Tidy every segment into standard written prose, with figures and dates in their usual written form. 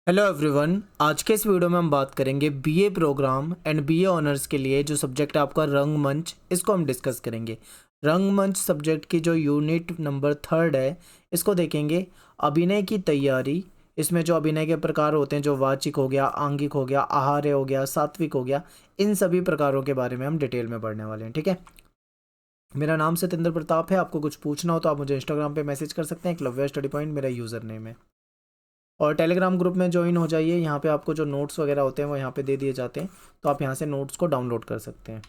Hello everyone. आज के इस वीडियो में हम बात करेंगे BA programme and BA honours के लिए जो सब्जेक्ट है आपका रंगमंच, इसको हम डिस्कस करेंगे। रंगमंच सब्जेक्ट की जो यूनिट नंबर 3 है, इसको देखेंगे। अभिनय की तैयारी। इसमें जो अभिनय के प्रकार होते हैं, जो वाचिक हो गया, आंगिक हो गया, आहार्य हो गया, सात्विक हो गया, इन सभी प्रकारों के बारे में हम डिटेल में पढ़ने वाले हैं। ठीक है। मेरा नाम सत्येंद्र प्रताप है। आपको कुछ पूछना हो तो आप मुझे इंस्टाग्राम पे मैसेज कर सकते हैं। एकलव्य स्टडी पॉइंट मेरा यूज़र नेम है। और टेलीग्राम ग्रुप में ज्वाइन हो जाइए। यहाँ पे आपको जो नोट्स वगैरह होते हैं वो यहाँ पे दे दिए जाते हैं, तो आप यहाँ से नोट्स को डाउनलोड कर सकते हैं।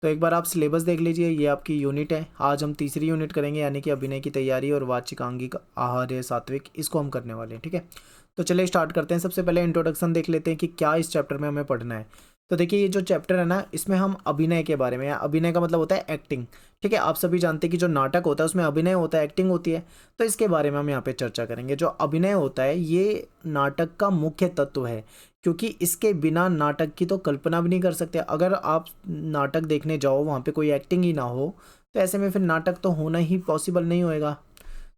तो एक बार आप सिलेबस देख लीजिए। ये आपकी यूनिट है। आज हम तीसरी यूनिट करेंगे, यानी कि अभिनय की तैयारी और वाचिक, आंगिक, आहार्य, सात्विक, इसको हम करने वाले हैं। ठीक है। तो चलिए स्टार्ट करते हैं। सबसे पहले इंट्रोडक्शन देख लेते हैं कि क्या इस चैप्टर में हमें पढ़ना है। तो देखिए, ये जो चैप्टर है ना, इसमें हम अभिनय के बारे में, अभिनय का मतलब होता है एक्टिंग। ठीक है। आप सभी जानते हैं कि जो नाटक होता है उसमें अभिनय होता है, एक्टिंग होती है। तो इसके बारे में हम यहाँ पे चर्चा करेंगे। जो अभिनय होता है ये नाटक का मुख्य तत्व है, क्योंकि इसके बिना नाटक की तो कल्पना भी नहीं कर सकते। अगर आप नाटक देखने जाओ, वहाँ पे कोई एक्टिंग ही ना हो, तो ऐसे में फिर नाटक तो होना ही पॉसिबल नहीं होएगा।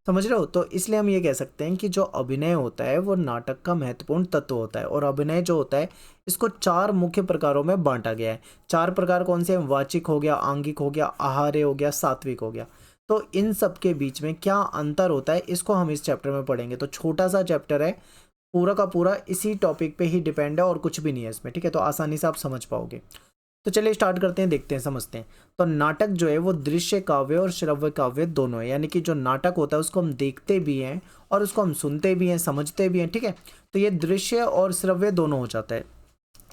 समझ रहे हो? तो इसलिए हम ये कह सकते हैं कि जो अभिनय होता है वो नाटक का महत्वपूर्ण तत्व होता है। और अभिनय जो होता है, इसको 4 मुख्य प्रकारों में बांटा गया है। 4 प्रकार कौन से हैं? वाचिक हो गया, आंगिक हो गया, आहार्य हो गया, सात्विक हो गया। तो इन सब के बीच में क्या अंतर होता है, इसको हम इस चैप्टर में पढ़ेंगे। तो छोटा सा चैप्टर है, पूरा का पूरा इसी टॉपिक पे ही डिपेंड है और कुछ भी नहीं है इसमें। ठीक है। तो आसानी से आप समझ पाओगे। तो चलिए स्टार्ट करते हैं, देखते हैं, समझते हैं। तो नाटक जो है वो दृश्य काव्य और श्रव्य काव्य दोनों है। यानी कि जो नाटक होता है उसको हम देखते भी हैं और उसको हम सुनते भी हैं, समझते भी हैं। ठीक है। तो ये दृश्य और श्रव्य दोनों हो जाता है।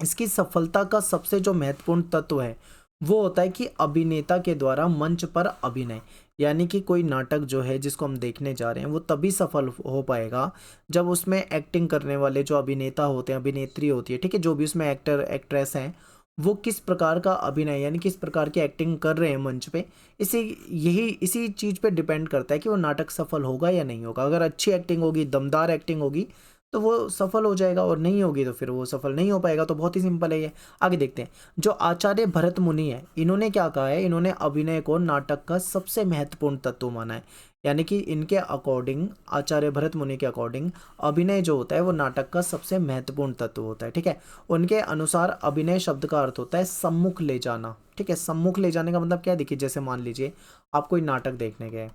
इसकी सफलता का सबसे जो महत्वपूर्ण तत्व है वो होता है कि अभिनेता के द्वारा मंच पर अभिनय। यानी कि कोई नाटक जो है जिसको हम देखने जा रहे हैं वो तभी सफल हो पाएगा जब उसमें एक्टिंग करने वाले जो अभिनेता होते हैं, अभिनेत्री होती है, ठीक है, जो भी उसमें एक्टर एक्ट्रेस हैं, वो किस प्रकार का अभिनय यानी किस प्रकार की एक्टिंग कर रहे हैं मंच पे। इसी चीज़ पे डिपेंड करता है कि वो नाटक सफल होगा या नहीं होगा। अगर अच्छी एक्टिंग होगी, दमदार एक्टिंग होगी, तो वो सफल हो जाएगा, और नहीं होगी तो फिर वो सफल नहीं हो पाएगा। तो बहुत ही सिंपल है ये। आगे देखते हैं। जो आचार्य भरत मुनि है, इन्होंने क्या कहा है? इन्होंने अभिनय को नाटक का सबसे महत्वपूर्ण तत्व माना है। यानी कि इनके अकॉर्डिंग, आचार्य भरत मुनि के अकॉर्डिंग, अभिनय जो होता है वो नाटक का सबसे महत्वपूर्ण तत्व होता है। ठीक है। उनके अनुसार अभिनय शब्द का अर्थ होता है सम्मुख ले जाना। ठीक है। सम्मुख ले जाने का मतलब क्या है? देखिए, जैसे मान लीजिए आप कोई नाटक देखने गए,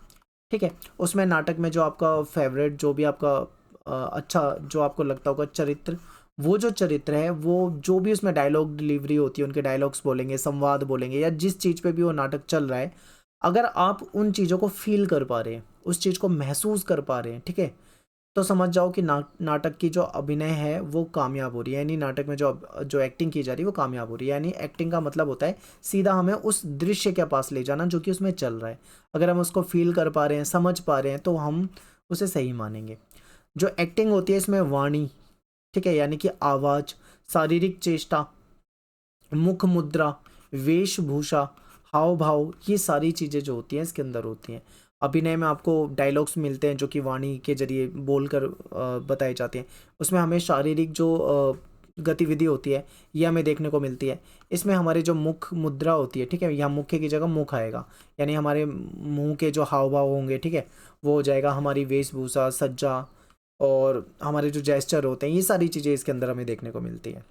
ठीक है, उसमें नाटक में जो आपका फेवरेट, जो भी आपका अच्छा, जो आपको लगता होगा चरित्र, वो जो चरित्र है, वो जो भी उसमें डायलॉग डिलीवरी होती है, उनके डायलॉग्स बोलेंगे, संवाद बोलेंगे, या जिस चीज़ पे भी वो नाटक चल रहा है, अगर आप उन चीज़ों को फील कर पा रहे हैं, उस चीज़ को महसूस कर पा रहे हैं, ठीक है, तो समझ जाओ कि नाटक की जो अभिनय है वो कामयाब हो रही है। यानी नाटक में जो जो एक्टिंग की जा रही है वो कामयाब हो रही है। यानी एक्टिंग का मतलब होता है सीधा हमें उस दृश्य के पास ले जाना जो कि उसमें चल रहा है। अगर हम उसको फील कर पा रहे हैं, समझ पा रहे हैं, तो हम उसे सही मानेंगे। जो एक्टिंग होती है इसमें वाणी, ठीक है, यानी कि आवाज़, शारीरिक चेष्टा, मुख मुद्रा, वेशभूषा, हाव भाव, ये सारी चीज़ें जो होती हैं इसके अंदर होती हैं। अभिनय में आपको डायलॉग्स मिलते हैं जो कि वाणी के जरिए बोलकर बताए जाते हैं। उसमें हमें शारीरिक जो गतिविधि होती है ये हमें देखने को मिलती है। इसमें हमारे जो मुख मुद्रा होती है, ठीक है, यहाँ मुख्य की जगह मुख आएगा, यानी हमारे मुंह के जो हाव भाव होंगे, ठीक है, वो हो जाएगा। हमारी वेशभूषा, सज्जा, और हमारे जो जेस्चर होते हैं, ये सारी चीज़ें इसके अंदर हमें देखने को मिलती हैं।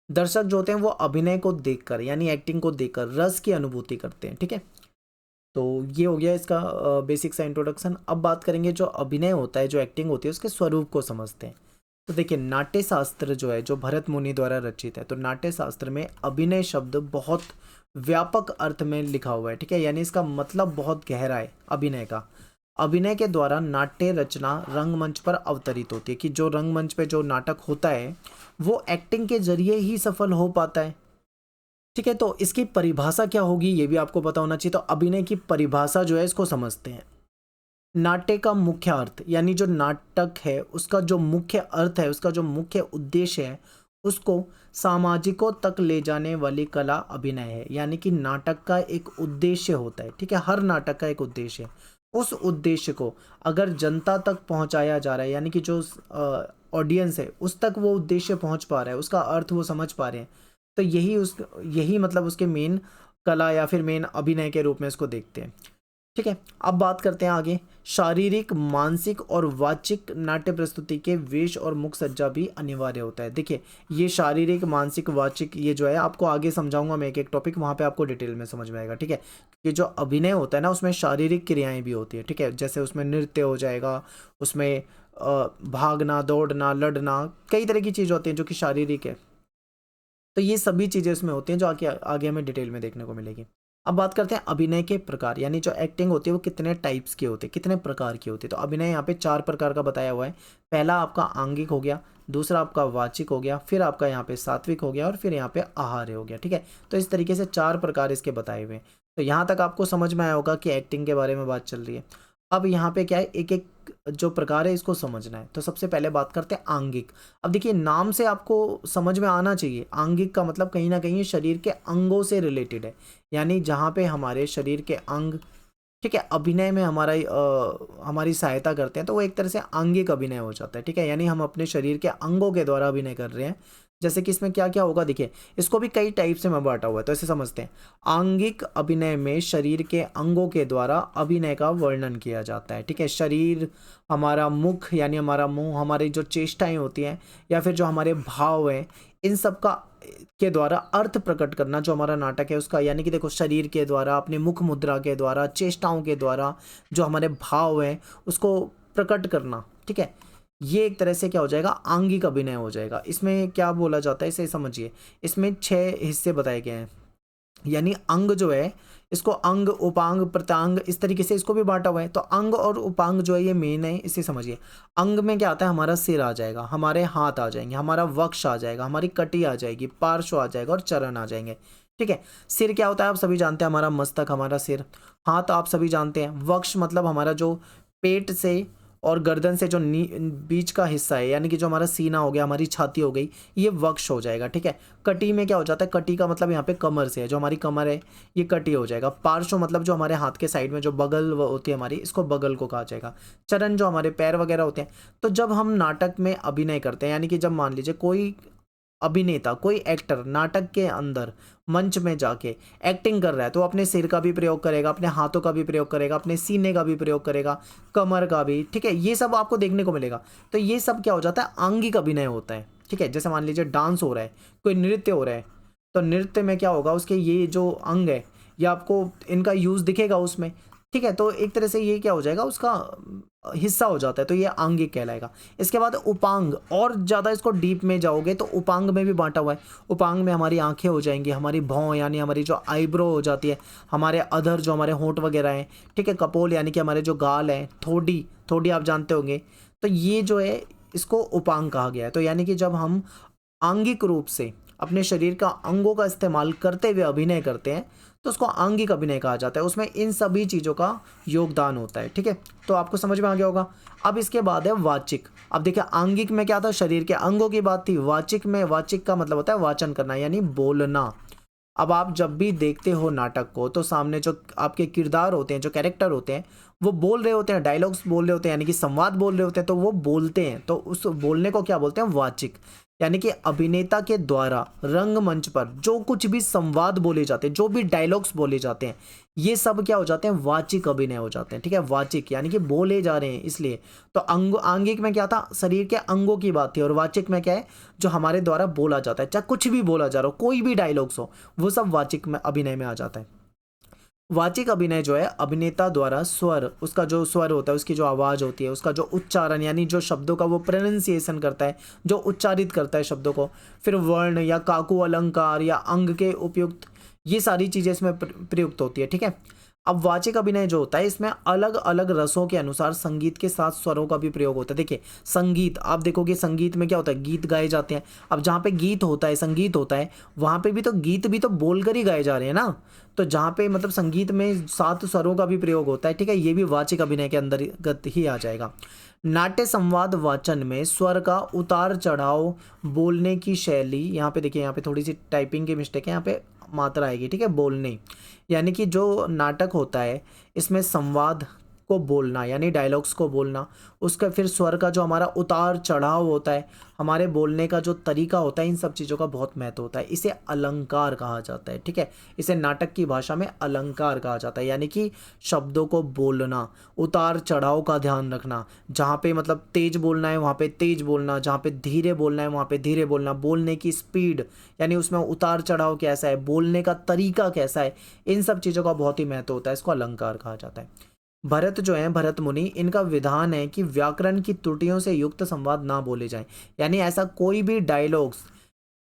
दर्शक जो होते हैं वो अभिनय को देखकर, यानी एक्टिंग को देखकर रस की अनुभूति करते हैं। ठीक है। तो ये हो गया इसका बेसिक सा इंट्रोडक्शन। अब बात करेंगे जो अभिनय होता है, जो एक्टिंग होती है, उसके स्वरूप को समझते हैं। तो देखिए, नाट्य शास्त्र जो है, जो भरत मुनि द्वारा रचित है, तो नाट्य शास्त्र में अभिनय शब्द बहुत व्यापक अर्थ में लिखा हुआ है। ठीक है। यानी इसका मतलब बहुत गहरा है अभिनय का। अभिनय के द्वारा नाट्य रचना रंगमंच पर अवतरित होती है, कि जो रंगमंच पे जो नाटक होता है वो एक्टिंग के जरिए ही सफल हो पाता है। ठीक है। तो इसकी परिभाषा क्या होगी ये भी आपको पता होना चाहिए। तो अभिनय की परिभाषा जो है इसको समझते हैं। नाट्य का मुख्य अर्थ, यानी जो नाटक है उसका जो मुख्य अर्थ है, उसका जो मुख्य उद्देश्य है, उसको सामाजिकों तक ले जाने वाली कला अभिनय है। यानी कि नाटक का एक उद्देश्य होता है। ठीक है। हर नाटक का एक उद्देश्य है। उस उद्देश्य को अगर जनता तक पहुंचाया जा रहा है, यानी कि जो ऑडियंस है उस तक वो उद्देश्य पहुंच पा रहा है, उसका अर्थ वो समझ पा रहे हैं, तो यही मतलब उसके मेन कला या फिर मेन अभिनय के रूप में इसको देखते हैं। ठीक है, अब बात करते हैं आगे। शारीरिक, मानसिक और वाचिक नाट्य प्रस्तुति के वेश और मुख सज्जा भी अनिवार्य होता है। देखिए, ये शारीरिक, मानसिक, वाचिक, ये जो है आपको आगे समझाऊंगा मैं एक एक टॉपिक, वहाँ पे आपको डिटेल में समझ में आएगा। ठीक है, ये जो अभिनय होता है ना, उसमें शारीरिक क्रियाएं भी होती है। ठीक है, जैसे उसमें नृत्य हो जाएगा, उसमें भागना, दौड़ना, लड़ना, कई तरह की चीज़ होती हैं जो कि शारीरिक है। तो ये सभी चीज़ें उसमें होती हैं जो आगे आगे हमें डिटेल में देखने को मिलेगी। अब बात करते हैं अभिनय के प्रकार, यानी जो एक्टिंग होती है वो कितने टाइप्स की होती है, कितने प्रकार की होती है। तो अभिनय यहाँ पे 4 प्रकार का बताया हुआ है। पहला आपका आंगिक हो गया, दूसरा आपका वाचिक हो गया, फिर आपका यहाँ पे सात्विक हो गया और फिर यहाँ पे आहार्य हो गया। ठीक है, तो इस तरीके से 4 प्रकार इसके बताए हुए हैं। तो यहाँ तक आपको समझ में आया होगा कि एक्टिंग के बारे में बात चल रही है। अब यहाँ पे क्या है, एक एक जो प्रकार है इसको समझना है। तो सबसे पहले बात करते हैं आंगिक। अब देखिए, नाम से आपको समझ में आना चाहिए, आंगिक का मतलब कहीं ना कहीं शरीर के अंगों से रिलेटेड है, यानी जहाँ पे हमारे शरीर के अंग, ठीक है, अभिनय में हमारी सहायता करते हैं, तो वो एक तरह से आंगिक अभिनय हो जाता है। ठीक है, यानी हम अपने शरीर के अंगों के द्वारा अभिनय कर रहे हैं। जैसे कि इसमें क्या क्या होगा, देखिए इसको भी कई टाइप से मैं बांटा हुआ है, तो ऐसे समझते हैं। आंगिक अभिनय में शरीर के अंगों के द्वारा अभिनय का वर्णन किया जाता है। ठीक है, शरीर, हमारा मुख यानी हमारा मुंह, हमारी जो चेष्टाएं होती हैं या फिर जो हमारे भाव हैं, इन सब का के द्वारा अर्थ प्रकट करना जो हमारा नाटक है उसका, यानी कि देखो शरीर के द्वारा, अपने मुख मुद्रा के द्वारा, चेष्टाओं के द्वारा जो हमारे भाव हैं उसको प्रकट करना। ठीक है, ये एक तरह से क्या हो जाएगा, आंगिक अभिनय हो जाएगा। इसमें क्या बोला जाता है इसे समझिए। इसमें 6 हिस्से बताए गए हैं, यानी अंग जो है, इसको अंग, उपांग, प्रत्यांग, इस तरीके से इसको भी बांटा हुआ है। तो अंग और उपांग जो है ये मेन है, इसे समझिए। अंग में क्या आता है, हमारा सिर आ जाएगा, हमारे हाथ आ जाएंगे, हमारा वक्ष आ जाएगा, हमारी कटी आ जाएगी, पार्श्व आ जाएगा और चरण आ जाएंगे। ठीक है, सिर क्या होता है आप सभी जानते हैं, हमारा मस्तक, हमारा सिर। हाथ आप सभी जानते हैं, वक्ष मतलब हमारा जो पेट से और गर्दन से जो बीच का हिस्सा है, यानी कि जो हमारा सीना हो गया, हमारी छाती हो गई, ये वक्ष हो जाएगा। ठीक है, कटी में क्या हो जाता है, कटी का मतलब यहाँ पे कमर से है, जो हमारी कमर है ये कटी हो जाएगा। पार्श्व मतलब जो हमारे हाथ के साइड में जो बगल होती है हमारी, इसको बगल को कहा जाएगा। चरण जो हमारे पैर वगैरह होते हैं। तो जब हम नाटक में अभिनय करते हैं, यानी कि जब मान लीजिए कोई अभिनेता, कोई एक्टर नाटक के अंदर मंच में जाके एक्टिंग कर रहा है, तो अपने सिर का भी प्रयोग करेगा, अपने हाथों का भी प्रयोग करेगा, अपने सीने का भी प्रयोग करेगा, कमर का भी। ठीक है, ये सब आपको देखने को मिलेगा। तो ये सब क्या हो जाता है, आंगिक अभिनय होता है। ठीक है, जैसे मान लीजिए डांस हो रहा है, कोई नृत्य हो रहा है, तो नृत्य में क्या होगा, उसके ये जो अंग है, ये आपको इनका यूज दिखेगा उसमें। ठीक है, तो एक तरह से ये क्या हो जाएगा, उसका हिस्सा हो जाता है, तो ये आंगिक कहलाएगा। इसके बाद उपांग, और ज़्यादा इसको डीप में जाओगे तो उपांग में भी बांटा हुआ है। उपांग में हमारी आंखें हो जाएंगी, हमारी भौं यानी हमारी जो आईब्रो हो जाती है, हमारे अधर जो हमारे होंठ वगैरह हैं, ठीक है, कपोल यानी कि हमारे जो गाल हैं, थोड़ी थोड़ी आप जानते होंगे, तो ये जो है इसको उपांग कहा गया है। तो यानी कि जब हम आंगिक रूप से अपने शरीर का अंगों का इस्तेमाल करते हुए अभिनय करते हैं तो उसको आंगिक अभिनय कहा जाता है। उसमें इन सभी चीज़ों का योगदान होता है। ठीक है, तो आपको समझ में आ गया होगा। अब इसके बाद है वाचिक। अब देखिए, आंगिक में क्या था, शरीर के अंगों की बात थी। वाचिक में, वाचिक का मतलब होता है वाचन करना, यानी बोलना। अब आप जब भी देखते हो नाटक को, तो सामने जो आपके किरदार होते हैं, जो कैरेक्टर होते हैं, वो बोल रहे होते हैं, डायलॉग्स बोल रहे होते हैं, यानी कि संवाद बोल रहे होते हैं, तो वो बोलते हैं। तो उस बोलने को क्या बोलते हैं, वाचिक। यानी कि अभिनेता के द्वारा रंगमंच पर जो कुछ भी संवाद बोले जाते हैं, जो भी डायलॉग्स बोले जाते हैं, ये सब क्या हो जाते हैं, वाचिक अभिनय हो जाते हैं। ठीक है, वाचिक यानी कि बोले जा रहे हैं इसलिए। तो आंगिक में क्या था, शरीर के अंगों की बात थी, और वाचिक में क्या है, जो हमारे द्वारा बोला जाता है, चाहे कुछ भी बोला जा रहा हो, कोई भी डायलॉग्स हो, वो सब वाचिक में अभिनय में आ जाता है। वाचिक अभिनय जो है, अभिनेता द्वारा स्वर, उसका जो स्वर होता है, उसकी जो आवाज़ होती है, उसका जो उच्चारण, यानी जो शब्दों का वो प्रोनाउंसिएशन करता है, जो उच्चारित करता है शब्दों को, फिर वर्ण या काकू अलंकार या अंग के उपयुक्त, ये सारी चीज़ें इसमें प्रयुक्त होती है। ठीक है, अब वाचिक अभिनय जो होता है, इसमें अलग अलग रसों के अनुसार संगीत के साथ स्वरों का भी प्रयोग होता है। देखिए, संगीत आप देखोगे, संगीत में क्या होता है, गीत गाए जाते हैं। अब जहाँ पे गीत होता है, संगीत होता है, वहाँ पे भी तो गीत भी तो बोलकर ही गाए जा रहे हैं ना। तो जहाँ पे मतलब संगीत में 7 स्वरों का भी प्रयोग होता है। ठीक है, ये भी वाचिक अभिनय के अंतर्गत ही आ जाएगा। नाट्य संवाद वाचन में स्वर का उतार चढ़ाव, बोलने की शैली, यहाँ पे देखिए, यहाँ पे थोड़ी सी टाइपिंग की मिस्टेक है, यहाँ पे मात्रा आएगी। ठीक है, बोलने, यानी कि जो नाटक होता है इसमें संवाद, को बोलना यानी डायलॉग्स को बोलना, उसका फिर स्वर का जो हमारा उतार चढ़ाव होता है, हमारे बोलने का जो तरीका होता है, इन सब चीज़ों का बहुत महत्व होता है। इसे अलंकार कहा जाता है, ठीक है। इसे नाटक की भाषा में अलंकार कहा जाता है, यानी कि शब्दों को बोलना, उतार चढ़ाव का ध्यान रखना, जहाँ पे मतलब तेज बोलना है वहाँ पे तेज बोलना, जहाँ पे धीरे बोलना है वहाँ पे धीरे बोलना, बोलने की स्पीड यानी उसमें उतार चढ़ाव कैसा है, बोलने का तरीका कैसा है, इन सब चीज़ों का बहुत ही महत्व होता है। इसको अलंकार कहा जाता है। भरत जो है, भरत मुनि, इनका विधान है कि व्याकरण की त्रुटियों से युक्त संवाद ना बोले जाएं, यानी ऐसा कोई भी डायलॉग्स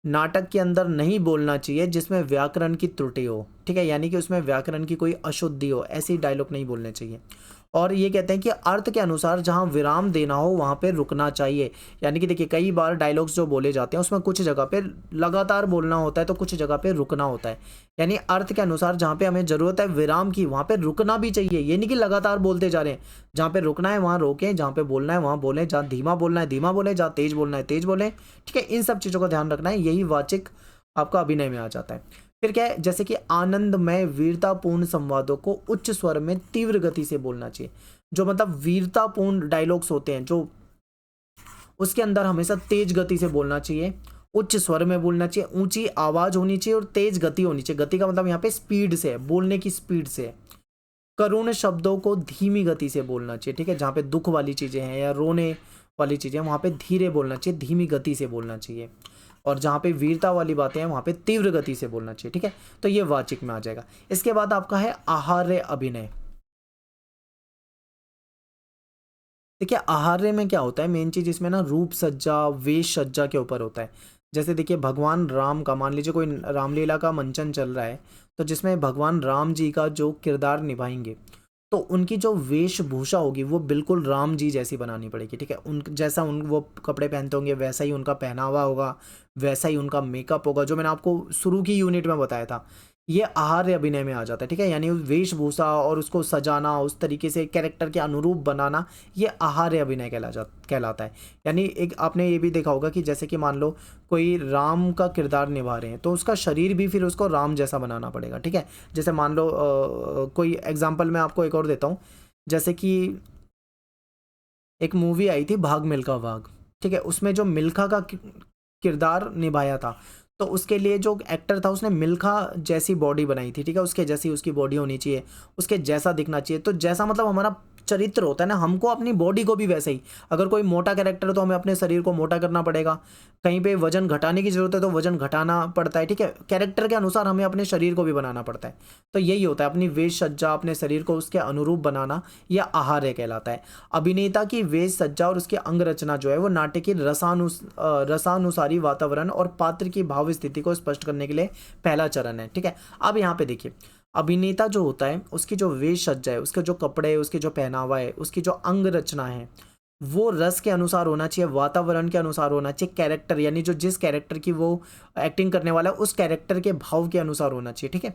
नाटक के अंदर नहीं बोलना चाहिए जिसमें व्याकरण की त्रुटि हो, ठीक है, यानी कि उसमें व्याकरण की कोई अशुद्धि हो, ऐसी डायलॉग नहीं बोलने चाहिए। और ये कहते हैं कि अर्थ के अनुसार जहाँ विराम देना हो वहाँ पे रुकना चाहिए, यानी कि देखिए कई बार डायलॉग्स जो बोले जाते हैं उसमें कुछ जगह पे लगातार बोलना होता है तो कुछ जगह पे रुकना होता है, यानी अर्थ के अनुसार जहाँ पे हमें ज़रूरत है विराम की वहाँ पे रुकना भी चाहिए, ये नहीं कि लगातार बोलते जा रहे हैं। जहाँ पे रुकना है वहाँ रोकें, जहाँ पे बोलना है वहाँ बोलें, जहाँ धीमा बोलना है धीमा बोलें, जहाँ तेज बोलना है तेज बोलें, ठीक है। इन सब चीज़ों का ध्यान रखना है, यही वाचिक आपका अभिनय में आ जाता है। फिर क्या है, जैसे कि आनंदमय वीरतापूर्ण संवादों को उच्च स्वर में तीव्र गति से बोलना चाहिए। जो मतलब वीरतापूर्ण डायलॉग्स होते हैं जो उसके अंदर हमेशा तेज गति से बोलना चाहिए, उच्च स्वर में बोलना चाहिए, ऊंची आवाज होनी चाहिए और तेज गति होनी चाहिए। गति का मतलब यहाँ पे स्पीड से है, बोलने की स्पीड से है। करुण शब्दों को धीमी गति से बोलना चाहिए, ठीक है। जहाँ पे दुख वाली चीजें हैं या रोने वाली चीजें वहाँ पे धीरे बोलना चाहिए, धीमी गति से बोलना चाहिए। और जहाँ पे वीरता वाली बातें हैं वहाँ पे तीव्र गति से बोलना चाहिए, ठीक है। तो ये वाचिक में आ जाएगा। इसके बाद आपका है आहार्य अभिनय। देखिए आहार्य में क्या होता है, मेन चीज इसमें ना रूप सज्जा वेश सज्जा के ऊपर होता है। जैसे देखिए भगवान राम का, मान लीजिए कोई रामलीला का मंचन चल रहा है तो जिसमें भगवान राम जी का जो किरदार निभाएंगे तो उनकी जो वेशभूषा होगी वो बिल्कुल राम जी जैसी बनानी पड़ेगी, ठीक है। उन जैसा उन वो कपड़े पहनते होंगे वैसा ही उनका पहनावा होगा, वैसा ही उनका मेकअप होगा, जो मैंने आपको शुरू की यूनिट में बताया था। ये आहार्य अभिनय में आ जाता है, ठीक है। यानी वेशभूषा और उसको सजाना, उस तरीके से कैरेक्टर के अनुरूप बनाना, ये आहार्य अभिनय कहलाता है। यानी एक आपने ये भी देखा होगा कि जैसे कि मान लो कोई राम का किरदार निभा रहे हैं तो उसका शरीर भी फिर उसको राम जैसा बनाना पड़ेगा, ठीक है। जैसे मान लो कोई एग्जाम्पल मैं आपको एक और देता हूँ। जैसे कि एक मूवी आई थी भाग मिल्खा भाग, ठीक है। उसमें जो मिल्खा का किरदार निभाया था तो उसके लिए जो एक्टर था उसने मिल्खा जैसी बॉडी बनाई थी, ठीक है। उसके जैसी उसकी बॉडी होनी चाहिए, उसके जैसा दिखना चाहिए। तो जैसा मतलब हमारा चरित्र होता है ना, हमको अपनी बॉडी को भी वैसे ही, अगर कोई मोटा कैरेक्टर है तो हमें अपने शरीर को मोटा करना पड़ेगा, कहीं पे वजन घटाने की जरूरत है तो वजन घटाना पड़ता है, ठीक है। कैरेक्टर के अनुसार हमें अपने शरीर को भी बनाना पड़ता है। तो यही होता है अपनी वेश सज्जा, अपने शरीर को उसके अनुरूप बनाना, यह आहार्य कहलाता है। अभिनेता की वेश सज्जा और उसकी अंग रचना जो है वो नाट्य की रसानुसारी वातावरण और पात्र की भाव स्थिति को स्पष्ट करने के लिए पहला चरण है, ठीक है। अब यहाँ पे देखिए अभिनेता जो होता है उसकी जो वेश सज्जा है, उसके जो कपड़े है, उसकी जो पहनावा है, उसकी जो अंग रचना है वो रस के अनुसार होना चाहिए, वातावरण के अनुसार होना चाहिए, कैरेक्टर यानी जो जिस कैरेक्टर की वो एक्टिंग करने वाला है उस कैरेक्टर के भाव के अनुसार होना चाहिए, ठीक है।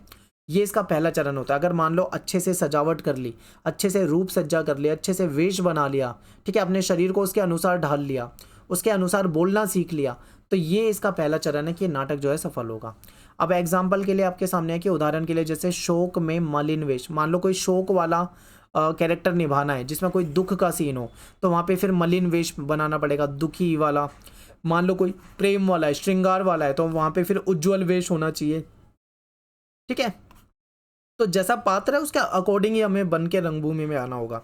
ये इसका पहला चरण होता है। अगर मान लो अच्छे से सजावट कर ली, अच्छे से रूप सज्जा कर लिया, अच्छे से वेश बना लिया, ठीक है, अपने शरीर को उसके अनुसार ढाल लिया, उसके अनुसार बोलना सीख लिया, तो ये इसका पहला चरण है कि नाटक जो है सफल होगा। अब एग्जाम्पल के लिए आपके सामने है कि उदाहरण के लिए जैसे शोक में मलिन वेश, मान लो कोई शोक वाला कैरेक्टर निभाना है जिसमें कोई दुख का सीन हो तो वहाँ पे फिर मलिन वेश बनाना पड़ेगा, दुखी वाला। मान लो कोई प्रेम वाला है, श्रृंगार वाला है तो वहाँ पे फिर उज्जवल वेश होना चाहिए, ठीक है। तो जैसा पात्र है उसके अकॉर्डिंग ही हमें बन के रंगभूमि में आना होगा।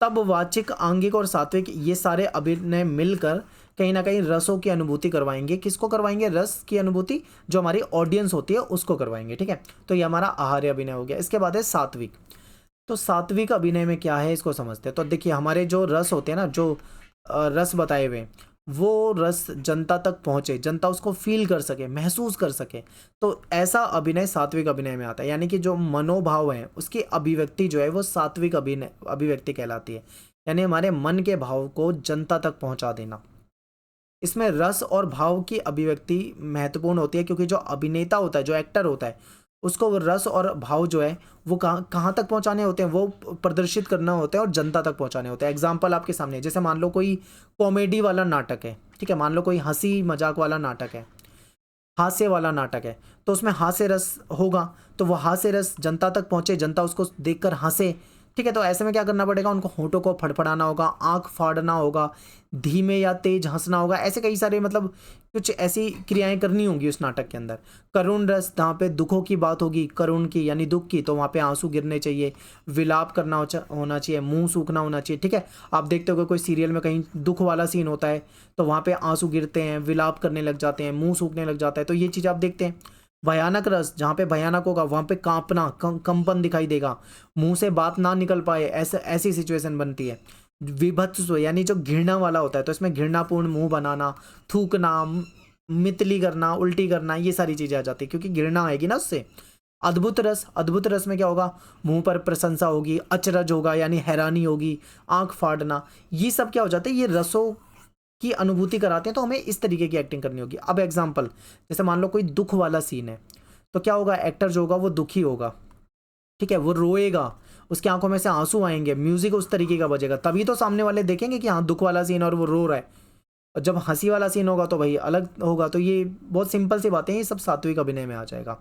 तब वाचिक, आंगिक और सात्विक ये सारे अभिनय मिलकर कहीं ना कहीं रसों की अनुभूति करवाएंगे। किसको करवाएंगे? रस की अनुभूति जो हमारी ऑडियंस होती है उसको करवाएंगे, ठीक है। तो ये हमारा आहार्य अभिनय हो गया। इसके बाद है सात्विक। तो सात्विक अभिनय में क्या है इसको समझते हैं। तो देखिए हमारे जो रस होते हैं ना, जो रस बताए हुए वो रस जनता तक पहुंचे, जनता उसको फील कर सके, महसूस कर सके, तो ऐसा अभिनय सात्विक अभिनय में आता है। यानी कि जो मनोभाव है उसकी अभिव्यक्ति जो है वो सात्विक अभिव्यक्ति कहलाती है। यानी हमारे मन के भाव को जनता तक पहुंचा देना। इसमें रस और भाव की अभिव्यक्ति महत्वपूर्ण होती है क्योंकि जो अभिनेता होता है, जो एक्टर होता है, उसको वो रस और भाव जो है वो कहाँ तक पहुंचाने होते हैं, वो प्रदर्शित करना होता है और जनता तक पहुंचाने होते हैं। एग्जाम्पल आपके सामने, जैसे मान लो कोई कॉमेडी वाला नाटक है, ठीक है, मान लो कोई हंसी मजाक वाला नाटक है, हास्य वाला नाटक है, तो उसमें हास्य रस होगा, तो वो हास्य रस जनता तक पहुंचे, जनता उसको देखकर हंसे, ठीक है। तो ऐसे में क्या करना पड़ेगा, उनको होठों को फड़फड़ाना होगा, आंख फाड़ना होगा, धीमे या तेज हंसना होगा, ऐसे कई सारे मतलब कुछ ऐसी क्रियाएं करनी होंगी उस नाटक के अंदर। करुण रस, जहाँ पे दुखों की बात होगी, करुण की यानी दुख की, तो वहाँ पे आंसू गिरने चाहिए, विलाप करना होना चाहिए, मुंह सूखना होना चाहिए। ठीक है। आप देखते हो कोई सीरियल में कहीं दुख वाला सीन होता है तो वहाँ पे आंसू गिरते हैं, विलाप करने लग जाते हैं, मुंह सूखने लग जाता है, तो ये चीज़ आप देखते हैं। भयानक रस, जहाँ पे भयानक होगा वहाँ पे कांपना, कंपन दिखाई देगा, मुंह से बात ना निकल पाए, ऐसा ऐसी सिचुएशन बनती है। विभत्स यानी जो घृणा वाला होता है, तो इसमें घृणापूर्ण मुंह बनाना, थूकना, मितली करना, उल्टी करना, ये सारी चीजें आ जाती है क्योंकि घृणा आएगी ना उससे। अद्भुत रस, अद्भुत रस में क्या होगा, मुंह पर प्रशंसा होगी, अचरज होगा यानी हैरानी होगी, आंख फाड़ना, ये सब क्या हो जाते हैं, ये रसों की अनुभूति कराते हैं। तो हमें इस तरीके की एक्टिंग करनी होगी। अब एग्जाम्पल, जैसे मान लो कोई दुख वाला सीन है, तो क्या होगा, एक्टर जो होगा वो दुखी होगा, ठीक है, वो रोएगा, उसकी आंखों में से आंसू आएंगे, म्यूजिक उस तरीके का बजेगा, तभी तो सामने वाले देखेंगे कि हाँ दुख वाला सीन और वो रो रहा है। और जब हंसी वाला सीन होगा तो भाई अलग होगा। तो ये बहुत सिंपल सी बातें हैं, ये सब सात्विक अभिनय में आ जाएगा।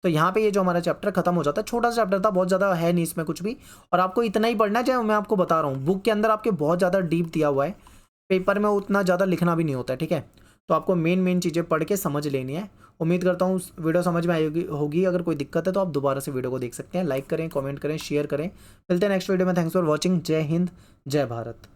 तो यहाँ पे ये जो हमारा चैप्टर खत्म हो जाता है, छोटा सा चैप्टर था, बहुत ज़्यादा है नहीं इसमें कुछ भी, और आपको इतना ही पढ़ना चाहिए। मैं आपको बता रहा हूँ बुक के अंदर आपके बहुत ज़्यादा डीप दिया हुआ है, पेपर में उतना ज़्यादा लिखना भी नहीं होता है। ठीक है। तो आपको मेन मेन चीज़ें पढ़ के समझ लेनी है। उम्मीद करता हूँ वीडियो समझ में आई होगी। अगर कोई दिक्कत है तो आप दोबारा से वीडियो को देख सकते हैं। लाइक करें, कमेंट करें, शेयर करें। मिलते हैं नेक्स्ट वीडियो में। Thanks for watching. जय हिंद, जय भारत।